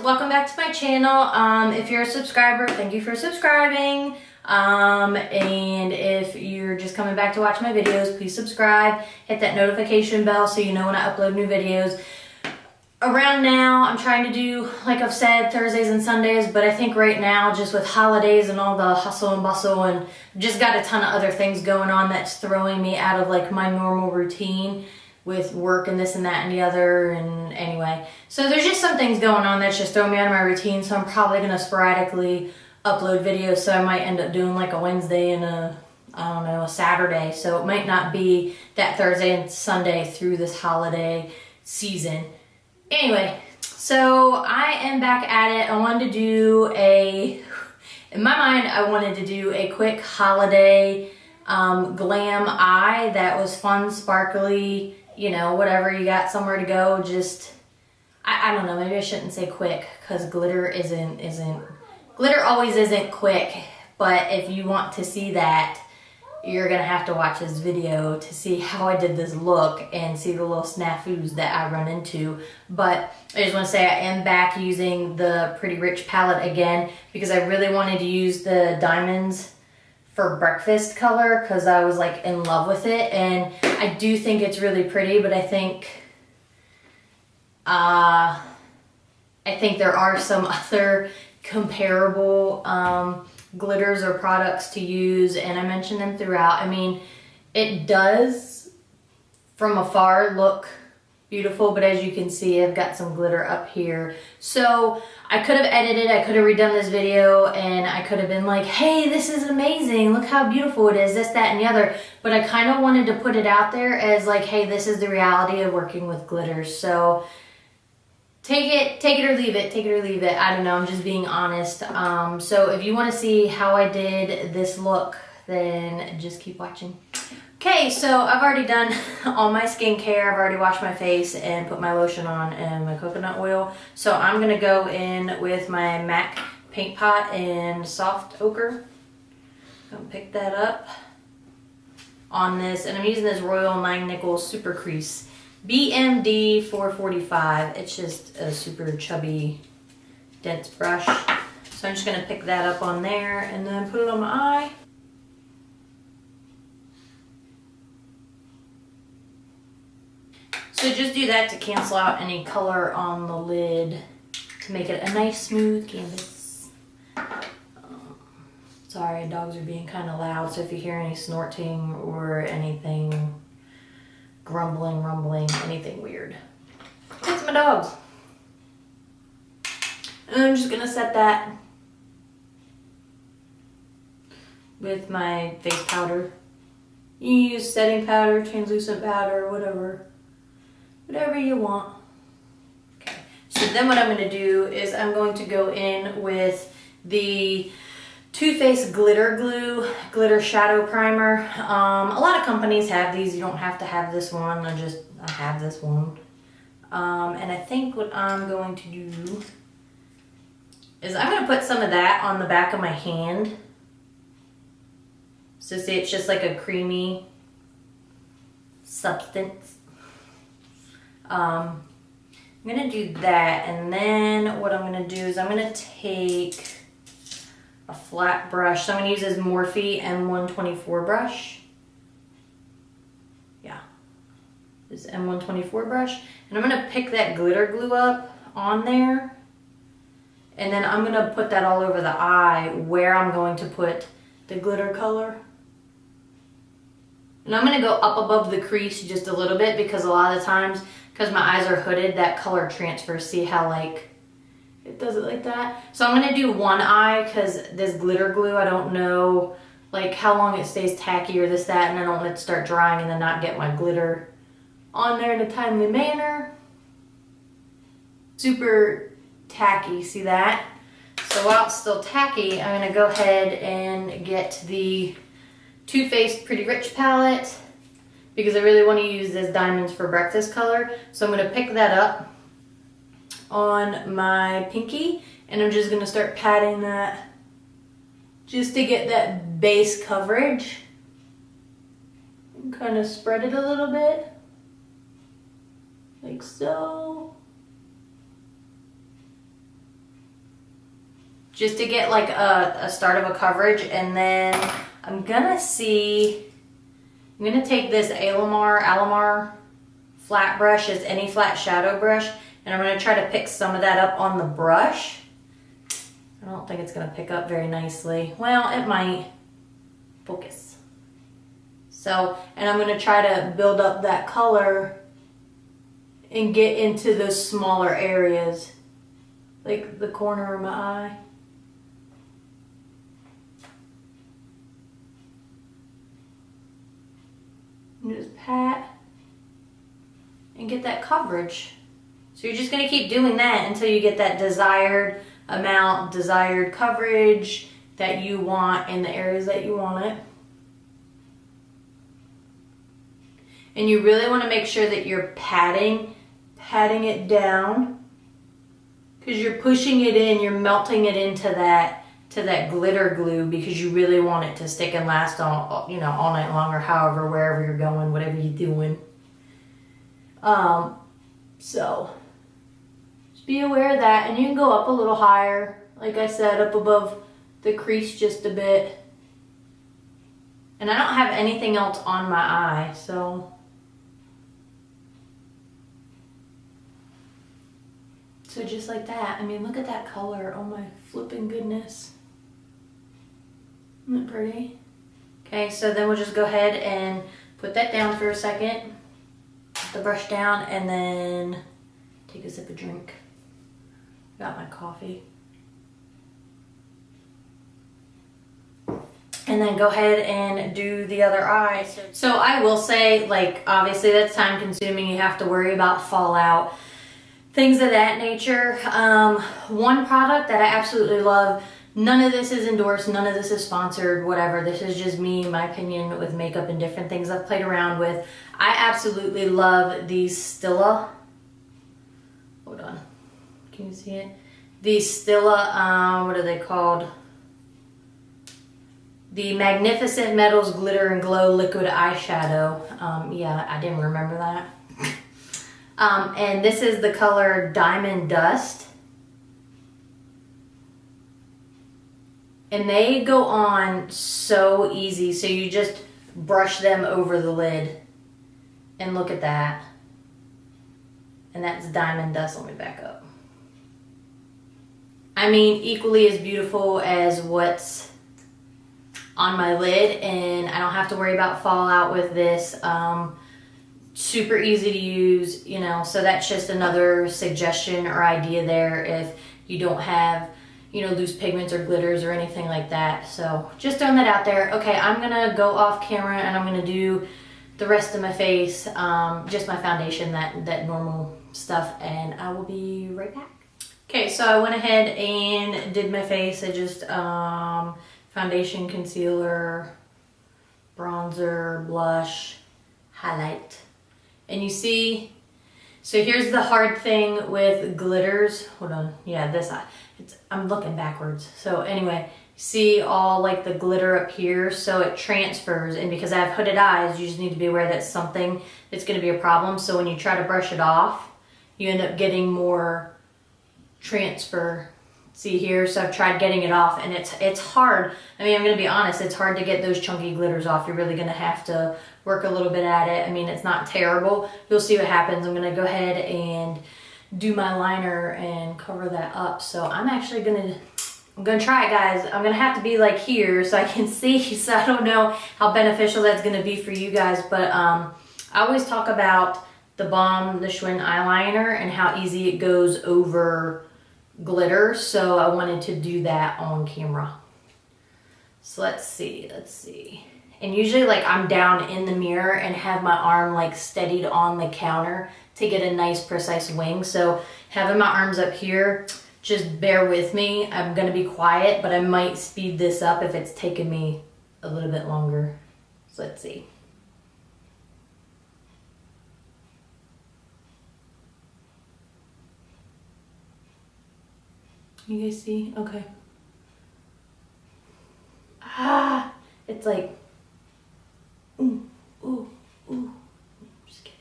welcome back to my channel. If you're a subscriber, thank you for subscribing. And if you're just coming back to watch my videos, please subscribe, hit that notification bell so you know when I upload new videos. Around now, I'm trying to do, like I've said, Thursdays and Sundays, but I think right now, just with holidays and all the hustle and bustle, and just got a ton of other things going on that's throwing me out of like my normal routine with work and this and that and the other. And anyway, so there's just some things going on that's just throwing me out of my routine, so I'm probably going to sporadically upload videos. So I might end up doing like a Wednesday and a Saturday, so it might not be that Thursday and Sunday through this holiday season. Anyway, so I am back at it. I wanted to do in my mind, I wanted to do a quick holiday glam eye that was fun, sparkly, you know, whatever, you got somewhere to go, just, I don't know, maybe I shouldn't say quick, because glitter always isn't quick, but if you want to see that, you're gonna have to watch this video to see how I did this look and see the little snafus that I run into. But I just want to say I am back using the Pretty Rich palette again because I really wanted to use the diamonds for breakfast color because I was like in love with it, and I do think it's really pretty, but I think there are some other comparable glitters or products to use, and I mentioned them throughout. I mean, it does from afar look beautiful, but as you can see, I've got some glitter up here. So I could have edited, I could have redone this video, and I could have been like, hey, this is amazing, look how beautiful it is, this, that, and the other. But I kind of wanted to put it out there as like, hey, this is the reality of working with glitters. So take it or leave it, take it or leave it. I don't know, I'm just being honest. So if you want to see how I did this look, then just keep watching. Okay, so I've already done all my skincare. I've already washed my face and put my lotion on and my coconut oil. So I'm gonna go in with my MAC Paint Pot in Soft Ochre. Gonna pick that up on this, and I'm using this Royal 9 Nickel Super Crease BMD 445. It's just a super chubby, dense brush. So I'm just gonna pick that up on there and then put it on my eye. So just do that to cancel out any color on the lid to make it a nice smooth canvas. Sorry, dogs are being kind of loud, so if you hear any snorting or anything, grumbling, rumbling, anything weird, it's my dogs. And I'm just gonna set that with my face powder. You use setting powder, translucent powder, whatever you want. Okay, so then what I'm going to do is I'm going to go in with the Too Faced Glitter Glue Glitter Shadow Primer. A lot of companies have these. You don't have to have this one. I have this one. And I think what I'm going to do is I'm going to put some of that on the back of my hand. So see, it's just like a creamy substance. I'm gonna do that, and then what I'm gonna do is I'm gonna take a flat brush. So I'm gonna use this Morphe M124 brush. Yeah, this M124 brush, and I'm gonna pick that glitter glue up on there, and then I'm gonna put that all over the eye where I'm going to put the glitter color. And I'm gonna go up above the crease just a little bit because a lot of the times, because my eyes are hooded, that color transfers. See how like it does it like that? So I'm gonna do one eye because this glitter glue, I don't know like how long it stays tacky or this, that, and I don't want it to start drying and then not get my glitter on there in a timely manner. Super tacky, see that? So while it's still tacky, I'm gonna go ahead and get the Too Faced Pretty Rich palette because I really want to use this Diamonds for Breakfast color. So I'm going to pick that up on my pinky, and I'm just going to start patting that just to get that base coverage. And kind of spread it a little bit, like so. just to get like a start of a coverage. And then I'm gonna take this Alamar flat brush, as any flat shadow brush, and I'm gonna try to pick some of that up on the brush. I don't think it's gonna pick up very nicely. Well, it might. Focus. So, and I'm gonna try to build up that color and get into those smaller areas, like the corner of my eye. And just pat and get that coverage. So you're just gonna keep doing that until you get that desired amount, desired coverage that you want in the areas that you want it. And you really want to make sure that you're patting it down, because you're pushing it in, you're melting it into that glitter glue, because you really want it to stick and last all, you know, all night long, or however, wherever you're going, whatever you're doing. So just be aware of that, and you can go up a little higher, like I said, up above the crease just a bit. And I don't have anything else on my eye, so just like that. I mean, look at that color. Oh my flipping goodness. Isn't it pretty? Okay, so then we'll just go ahead and put that down for a second. Put the brush down and then take a sip of drink. Got my coffee. And then go ahead and do the other eye. So I will say, like, obviously that's time consuming. You have to worry about fallout, things of that nature. One product that I absolutely love, none of this is endorsed, none of this is sponsored, whatever. This is just me, my opinion with makeup and different things I've played around with. I absolutely love these Stila. Hold on, can you see it? These Stila, what are they called? The Magnificent Metals Glitter and Glow Liquid Eyeshadow. Yeah, I didn't remember that. And this is the color Diamond Dust. And they go on so easy. So you just brush them over the lid. And look at that. And that's Diamond Dust. Let me back up. I mean, equally as beautiful as what's on my lid, and I don't have to worry about fallout with this. Super easy to use, you know, so that's just another suggestion or idea there if you don't have, you know, loose pigments or glitters or anything like that. So just throwing that out there. Okay, I'm gonna go off camera and I'm gonna do the rest of my face, just my foundation, that normal stuff, and I will be right back. Okay, so I went ahead and did my face. I just foundation, concealer, bronzer, blush, highlight. And you see, so here's the hard thing with glitters. Hold on, yeah, this eye. I'm looking backwards. So anyway, see all like the glitter up here, so it transfers. And because I have hooded eyes, you just need to be aware that's something that's gonna be a problem. So when you try to brush it off, you end up getting more transfer. See here, so I've tried getting it off, and it's hard. I mean, I'm gonna be honest, it's hard to get those chunky glitters off. You're really gonna have to work a little bit at it. I mean, it's not terrible. You'll see what happens. I'm gonna go ahead and do my liner and cover that up. So I'm actually gonna try it, guys. I'm gonna have to be like here so I can see, so I don't know how beneficial that's gonna be for you guys, but I always talk about the Balm Schwing eyeliner and how easy it goes over glitter, so I wanted to do that on camera. So let's see. And usually, like, I'm down in the mirror and have my arm like steadied on the counter to get a nice precise wing. So having my arms up here, just bear with me. I'm gonna be quiet, but I might speed this up if it's taking me a little bit longer. So let's see. You guys see? Okay. Ah, it's like, ooh, ooh, ooh. Just kidding.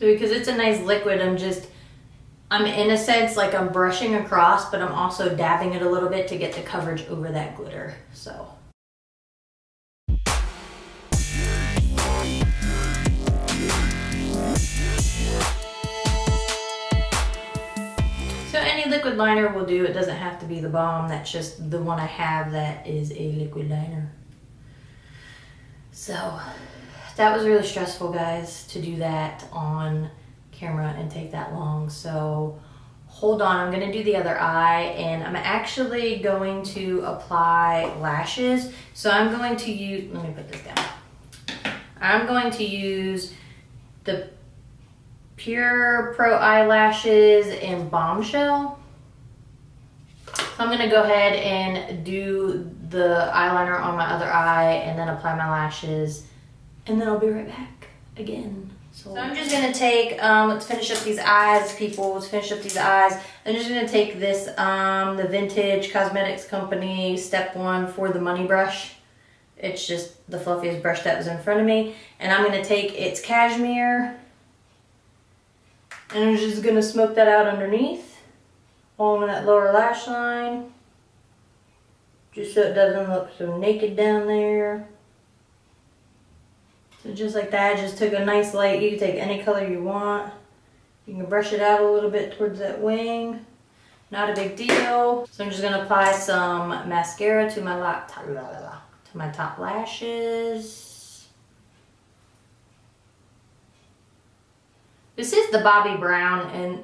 So because it's a nice liquid, I'm in a sense like I'm brushing across, but I'm also dabbing it a little bit to get the coverage over that glitter, so. So any liquid liner will do. It doesn't have to be the Balm. That's just the one I have that is a liquid liner. So that was really stressful, guys, to do that on camera and take that long. So hold on, I'm gonna do the other eye, and I'm actually going to apply lashes. So I'm going to use, let me put this down. I'm going to use the Pure Pro Eyelashes in Bombshell. So I'm gonna go ahead and do the eyeliner on my other eye and then apply my lashes, and then I'll be right back again. So I'm just gonna take, let's finish up these eyes, people. Let's finish up these eyes. I'm just gonna take this, the Vintage Cosmetics Company Step 1 for the money brush. It's just the fluffiest brush that was in front of me. And I'm gonna take its cashmere, and I'm just gonna smoke that out underneath, along that lower lash line, just so it doesn't look so naked down there. So just like that, just took a nice light, you can take any color you want. You can brush it out a little bit towards that wing. Not a big deal. So I'm just gonna apply some mascara to my top lashes. This is the Bobbi Brown and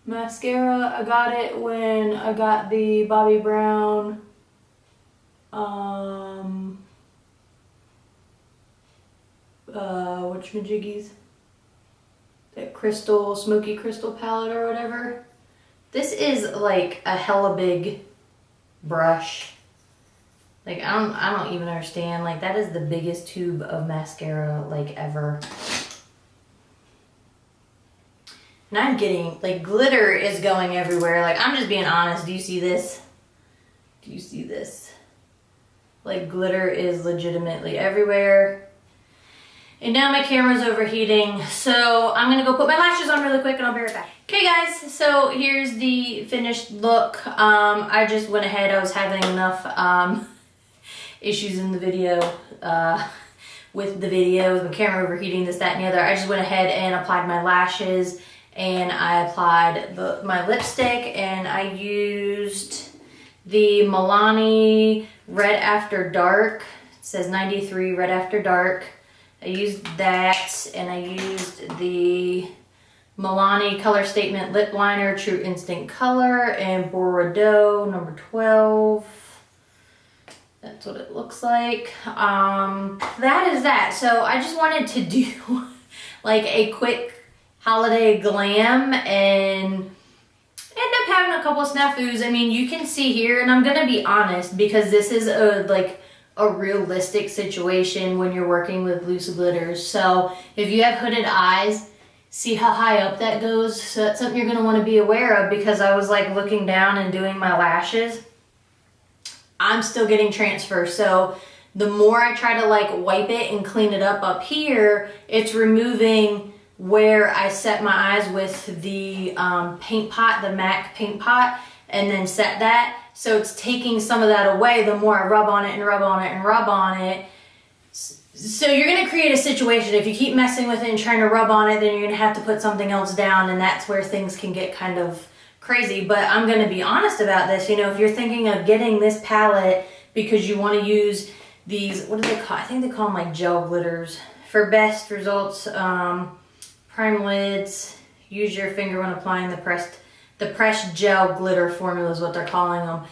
mascara. I got it when I got the Bobbi Brown whatchamajiggies? That crystal, smoky crystal palette or whatever. This is like a hella big brush. Like I don't even understand. Like that is the biggest tube of mascara like ever. And I'm getting, like, glitter is going everywhere. Like, I'm just being honest. Do you see this? Do you see this? Like, glitter is legitimately everywhere. And now my camera's overheating. So I'm gonna go put my lashes on really quick and I'll be right back. Okay, guys. So here's the finished look. I just went ahead. I was having enough issues in the video. With the video, with my camera overheating, this, that, and the other. I just went ahead and applied my lashes. And I applied my lipstick, and I used the Milani Red After Dark. It says 93 Red After Dark. I used that, and I used the Milani Color Statement Lip Liner True Instinct Color and Boradeux number 12. That's what it looks like. That is that. So I just wanted to do like a quick holiday glam and end up having a couple snafus. I mean, you can see here, and I'm gonna be honest because this is a realistic situation when you're working with loose glitters. So if you have hooded eyes, see how high up that goes. So that's something you're gonna want to be aware of, because I was like looking down and doing my lashes. I'm still getting transfer. So the more I try to like wipe it and clean it up here, it's removing where I set my eyes with the paint pot, the MAC paint pot, and then set that. So it's taking some of that away the more I rub on it and rub on it and rub on it. So you're gonna create a situation, if you keep messing with it and trying to rub on it, then you're gonna have to put something else down, and that's where things can get kind of crazy. But I'm gonna be honest about this. You know, if you're thinking of getting this palette because you wanna use these, what do they call, I think they call them like gel glitters. For best results, prime lids, use your finger when applying the pressed gel glitter formula is what they're calling them.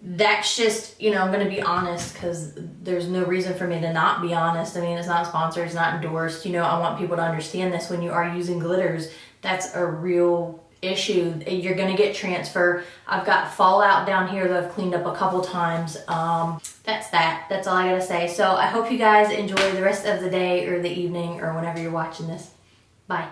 That's just, you know, I'm gonna be honest because there's no reason for me to not be honest. I mean, it's not sponsored, it's not endorsed. You know, I want people to understand this. When you are using glitters, that's a real issue. You're gonna get transfer. I've got fallout down here that I've cleaned up a couple times. That's all I gotta say. So I hope you guys enjoy the rest of the day or the evening or whenever you're watching this. Bye.